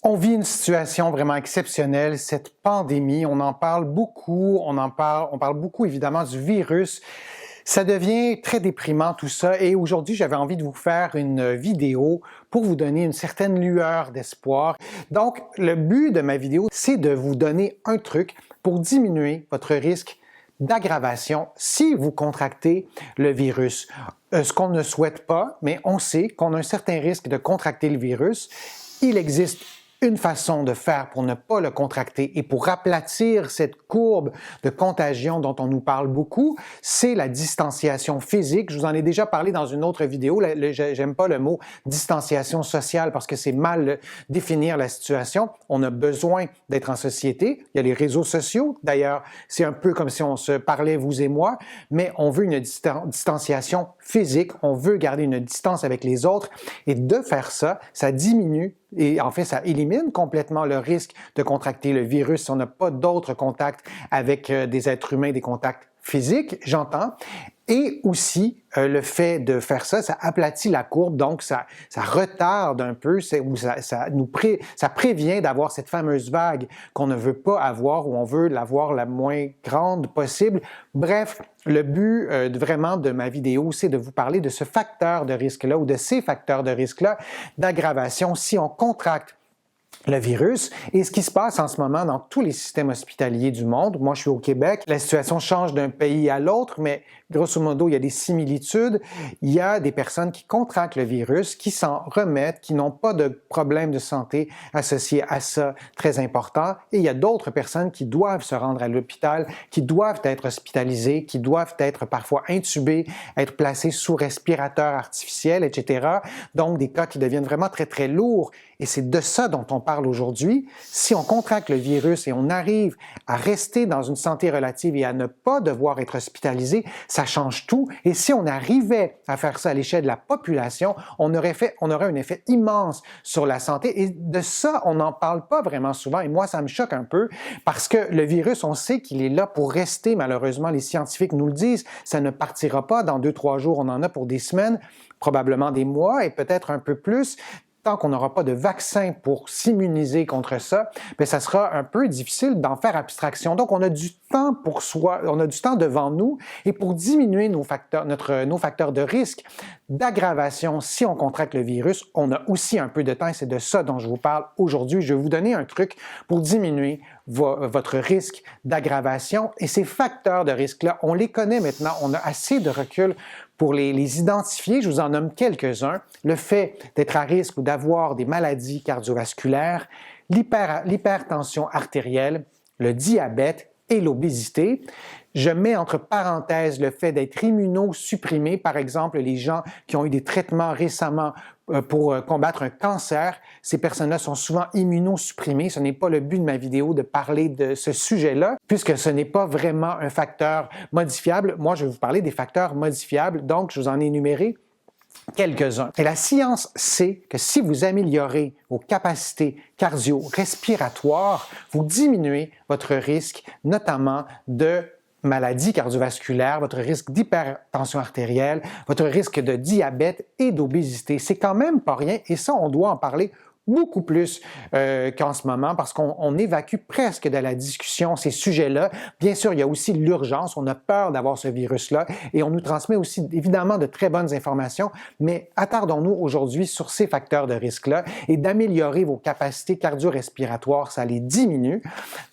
On vit une situation vraiment exceptionnelle, cette pandémie. On en parle beaucoup, on parle beaucoup évidemment du virus. Ça devient très déprimant tout ça et aujourd'hui, j'avais envie de vous faire une vidéo pour vous donner une certaine lueur d'espoir. Donc, le but de ma vidéo, c'est de vous donner un truc pour diminuer votre risque d'aggravation si vous contractez le virus. Ce qu'on ne souhaite pas, mais on sait qu'on a un certain risque de contracter le virus. Il existe une façon de faire pour ne pas le contracter et pour aplatir cette courbe de contagion dont on nous parle beaucoup, c'est la distanciation physique. Je vous en ai déjà parlé dans une autre vidéo. J'aime pas le mot distanciation sociale parce que c'est mal définir la situation. On a besoin d'être en société. Il y a les réseaux sociaux. D'ailleurs, c'est un peu comme si on se parlait, vous et moi, mais on veut une distanciation physique. On veut garder une distance avec les autres et de faire ça, ça diminue et en fait, ça élimine complètement le risque de contracter le virus si on n'a pas d'autres contacts avec des êtres humains, des contacts physiques, j'entends. Et aussi, le fait de faire ça, ça aplatit la courbe, donc ça retarde un peu, ça prévient d'avoir cette fameuse vague qu'on ne veut pas avoir ou on veut l'avoir la moins grande possible. Bref, le but vraiment de ma vidéo, c'est de vous parler de ce facteur de risque-là ou de ces facteurs de risque-là d'aggravation si on contracte le virus. Et ce qui se passe en ce moment dans tous les systèmes hospitaliers du monde, moi je suis au Québec, la situation change d'un pays à l'autre, mais grosso modo, il y a des similitudes. Il y a des personnes qui contractent le virus, qui s'en remettent, qui n'ont pas de problème de santé associés à ça très important. Et il y a d'autres personnes qui doivent se rendre à l'hôpital, qui doivent être hospitalisées, qui doivent être parfois intubées, être placées sous respirateur artificiel, etc. Donc, des cas qui deviennent vraiment très, très lourds. Et c'est de ça dont on parle aujourd'hui. Si on contracte le virus et on arrive à rester dans une santé relative et à ne pas devoir être hospitalisé, ça change tout. Et si on arrivait à faire ça à l'échelle de la population, on aurait un effet immense sur la santé. Et de ça, on n'en parle pas vraiment souvent. Et moi, ça me choque un peu parce que le virus, on sait qu'il est là pour rester. Malheureusement, les scientifiques nous le disent. Ça ne partira pas dans 2-3 jours. On en a pour des semaines, probablement des mois et peut-être un peu plus. Tant qu'on n'aura pas de vaccin pour s'immuniser contre ça, bien, ça sera un peu difficile d'en faire abstraction. Donc, on a du temps pour soi, on a du temps devant nous et pour diminuer nos facteurs de risque d'aggravation si on contracte le virus, on a aussi un peu de temps et c'est de ça dont je vous parle aujourd'hui. Je vais vous donner un truc pour diminuer votre risque d'aggravation et ces facteurs de risque-là, on les connaît maintenant, on a assez de recul pour les identifier. Je vous en nomme quelques-uns. Le fait d'être à risque ou d'avoir des maladies cardiovasculaires, l'hypertension artérielle, le diabète et l'obésité. Je mets entre parenthèses le fait d'être immunosupprimé, par exemple les gens qui ont eu des traitements récemment pour combattre un cancer. Ces personnes-là sont souvent immunosupprimées. Ce n'est pas le but de ma vidéo de parler de ce sujet-là, puisque ce n'est pas vraiment un facteur modifiable. Moi, je vais vous parler des facteurs modifiables, donc je vous en ai énuméré quelques-uns. Et la science sait que si vous améliorez vos capacités cardio-respiratoires, vous diminuez votre risque, notamment de maladies cardiovasculaires, votre risque d'hypertension artérielle, votre risque de diabète et d'obésité. C'est quand même pas rien et ça, on doit en parler beaucoup plus qu'en ce moment parce qu'on évacue presque de la discussion ces sujets-là. Bien sûr, il y a aussi l'urgence, on a peur d'avoir ce virus-là et on nous transmet aussi évidemment de très bonnes informations, mais attardons-nous aujourd'hui sur ces facteurs de risque-là et d'améliorer vos capacités cardio-respiratoires, ça les diminue.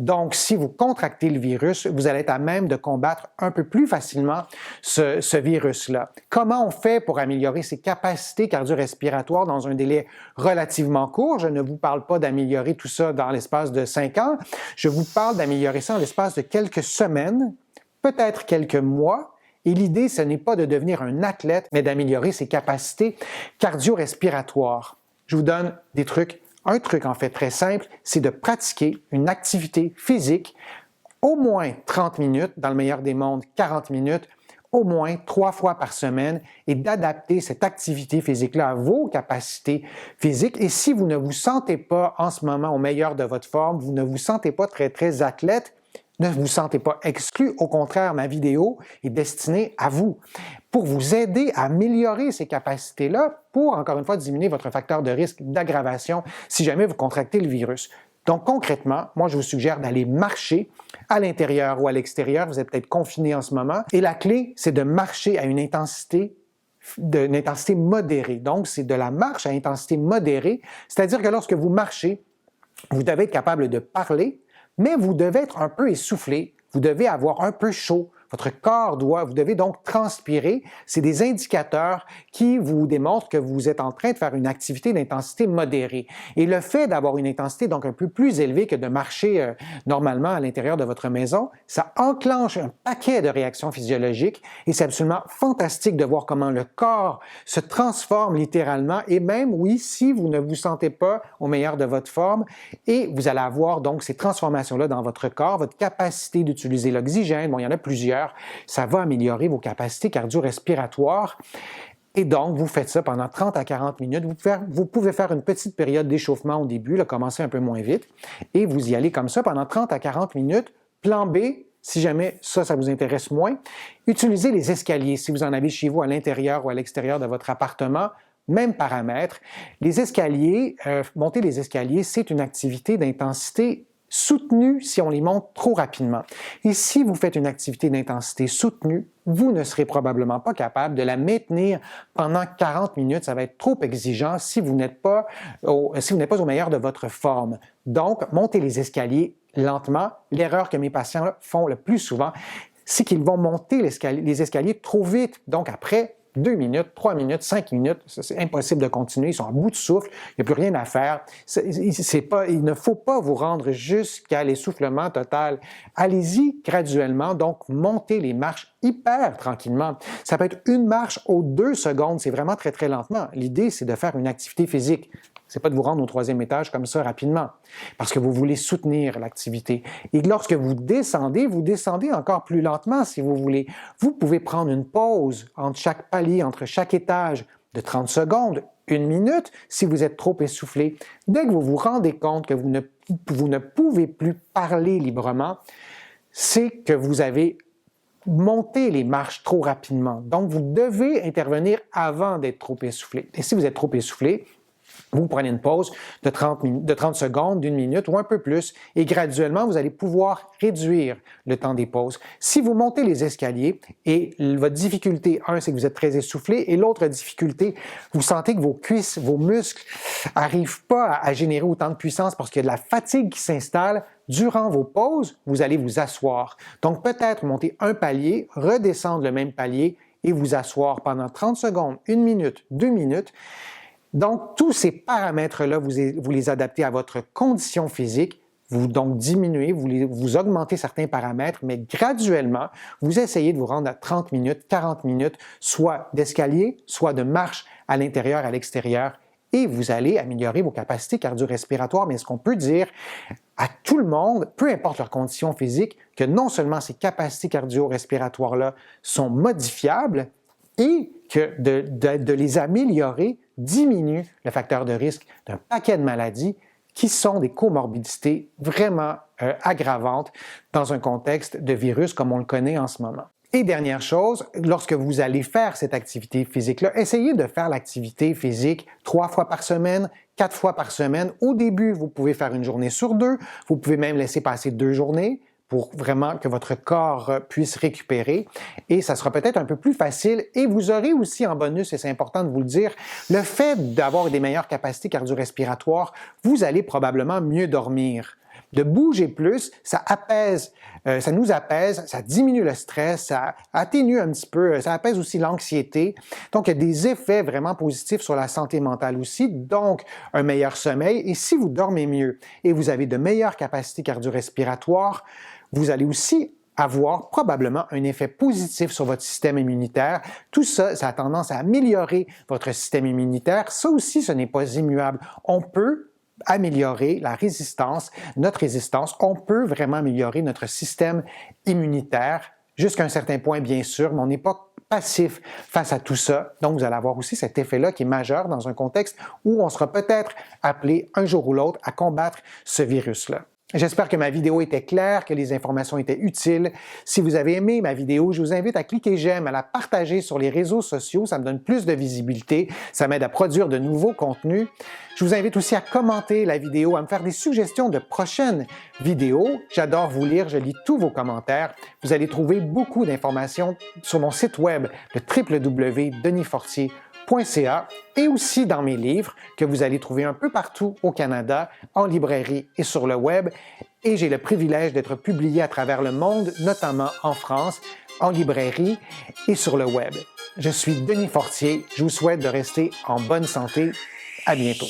Donc, si vous contractez le virus, vous allez être à même de combattre un peu plus facilement ce virus-là. Comment on fait pour améliorer ses capacités cardio-respiratoires dans un délai relativement court? Je ne vous parle pas d'améliorer tout ça dans l'espace de 5 ans. Je vous parle d'améliorer ça en l'espace de quelques semaines, peut-être quelques mois. Et l'idée, ce n'est pas de devenir un athlète, mais d'améliorer ses capacités cardio-respiratoires. Je vous donne des trucs. Un truc, en fait, très simple, c'est de pratiquer une activité physique au moins 30 minutes, dans le meilleur des mondes, 40 minutes, au moins 3 fois par semaine et d'adapter cette activité physique-là à vos capacités physiques. Et si vous ne vous sentez pas en ce moment au meilleur de votre forme, vous ne vous sentez pas très, très athlète, ne vous sentez pas exclu. Au contraire, ma vidéo est destinée à vous, pour vous aider à améliorer ces capacités-là, pour, encore une fois, diminuer votre facteur de risque d'aggravation si jamais vous contractez le virus. Donc, concrètement, moi, je vous suggère d'aller marcher à l'intérieur ou à l'extérieur. Vous êtes peut-être confiné en ce moment. Et la clé, c'est de marcher à une intensité modérée. Donc, c'est de la marche à intensité modérée, c'est-à-dire que lorsque vous marchez, vous devez être capable de parler, mais vous devez être un peu essoufflé, vous devez avoir un peu chaud. Vous devez donc transpirer. C'est des indicateurs qui vous démontrent que vous êtes en train de faire une activité d'intensité modérée. Et le fait d'avoir une intensité donc un peu plus élevée que de marcher normalement à l'intérieur de votre maison, ça enclenche un paquet de réactions physiologiques et c'est absolument fantastique de voir comment le corps se transforme littéralement et même, oui, si vous ne vous sentez pas au meilleur de votre forme et vous allez avoir donc ces transformations-là dans votre corps, votre capacité d'utiliser l'oxygène, bon, il y en a plusieurs, ça va améliorer vos capacités cardio-respiratoires. Et donc, vous faites ça pendant 30 à 40 minutes. Vous pouvez faire une petite période d'échauffement au début, là, commencer un peu moins vite, et vous y allez comme ça pendant 30 à 40 minutes. Plan B, si jamais ça vous intéresse moins, utilisez les escaliers. Si vous en avez chez vous à l'intérieur ou à l'extérieur de votre appartement, même paramètre. Les escaliers, monter les escaliers, c'est une activité d'intensité soutenue si on les monte trop rapidement. Et si vous faites une activité d'intensité soutenue, vous ne serez probablement pas capable de la maintenir pendant 40 minutes. Ça va être trop exigeant si vous n'êtes pas au meilleur de votre forme. Donc, montez les escaliers lentement. L'erreur que mes patients font le plus souvent, c'est qu'ils vont monter les escaliers trop vite. Donc, après 2 minutes, 3 minutes, 5 minutes, c'est impossible de continuer, ils sont à bout de souffle, il n'y a plus rien à faire. Il ne faut pas vous rendre jusqu'à l'essoufflement total. Allez-y graduellement, donc montez les marches hyper tranquillement. Ça peut être une marche aux 2 secondes, c'est vraiment très, très lentement. L'idée, c'est de faire une activité physique. C'est pas de vous rendre au 3e étage comme ça rapidement, parce que vous voulez soutenir l'activité. Et lorsque vous descendez encore plus lentement si vous voulez. Vous pouvez prendre une pause entre chaque palier, entre chaque étage de 30 secondes, 1 minute, si vous êtes trop essoufflé. Dès que vous vous rendez compte que vous ne pouvez plus parler librement, c'est que vous avez monté les marches trop rapidement. Donc, vous devez intervenir avant d'être trop essoufflé. Et si vous êtes trop essoufflé, vous prenez une pause de 30 secondes, d'1 minute ou un peu plus et graduellement, vous allez pouvoir réduire le temps des pauses. Si vous montez les escaliers et votre difficulté, c'est que vous êtes très essoufflé et l'autre difficulté, vous sentez que vos cuisses, vos muscles n'arrivent pas à générer autant de puissance parce qu'il y a de la fatigue qui s'installe. Durant vos pauses, vous allez vous asseoir. Donc peut-être monter un palier, redescendre le même palier et vous asseoir pendant 30 secondes, 1 minute, 2 minutes. Donc, tous ces paramètres-là, vous les adaptez à votre condition physique, vous donc diminuez, vous augmentez certains paramètres, mais graduellement, vous essayez de vous rendre à 30 minutes, 40 minutes, soit d'escalier, soit de marche à l'intérieur, à l'extérieur, et vous allez améliorer vos capacités cardio-respiratoires. Mais ce qu'on peut dire à tout le monde, peu importe leur condition physique, que non seulement ces capacités cardio-respiratoires-là sont modifiables, et que de les améliorer diminue le facteur de risque d'un paquet de maladies qui sont des comorbidités vraiment aggravantes dans un contexte de virus comme on le connaît en ce moment. Et dernière chose, lorsque vous allez faire cette activité physique-là, essayez de faire l'activité physique 3 fois par semaine, 4 fois par semaine. Au début, vous pouvez faire une journée sur 2, vous pouvez même laisser passer 2 journées pour vraiment que votre corps puisse récupérer. Et ça sera peut-être un peu plus facile. Et vous aurez aussi en bonus, et c'est important de vous le dire, le fait d'avoir des meilleures capacités cardio-respiratoires, vous allez probablement mieux dormir. De bouger plus, ça nous apaise, ça diminue le stress, ça atténue un petit peu, ça apaise aussi l'anxiété. Donc, il y a des effets vraiment positifs sur la santé mentale aussi, donc un meilleur sommeil. Et si vous dormez mieux et vous avez de meilleures capacités cardio-respiratoires, vous allez aussi avoir probablement un effet positif sur votre système immunitaire. Tout ça, ça a tendance à améliorer votre système immunitaire. Ça aussi, ce n'est pas immuable. On peut améliorer notre résistance. On peut vraiment améliorer notre système immunitaire jusqu'à un certain point, bien sûr, mais on n'est pas passif face à tout ça. Donc, vous allez avoir aussi cet effet-là qui est majeur dans un contexte où on sera peut-être appelé un jour ou l'autre à combattre ce virus-là. J'espère que ma vidéo était claire, que les informations étaient utiles. Si vous avez aimé ma vidéo, je vous invite à cliquer j'aime, à la partager sur les réseaux sociaux. Ça me donne plus de visibilité. Ça m'aide à produire de nouveaux contenus. Je vous invite aussi à commenter la vidéo, à me faire des suggestions de prochaines vidéos. J'adore vous lire, je lis tous vos commentaires. Vous allez trouver beaucoup d'informations sur mon site web, le www.denisfortier.ca, et aussi dans mes livres que vous allez trouver un peu partout au Canada, en librairie et sur le web. Et j'ai le privilège d'être publié à travers le monde, notamment en France, en librairie et sur le web. Je suis Denis Fortier. Je vous souhaite de rester en bonne santé. À bientôt.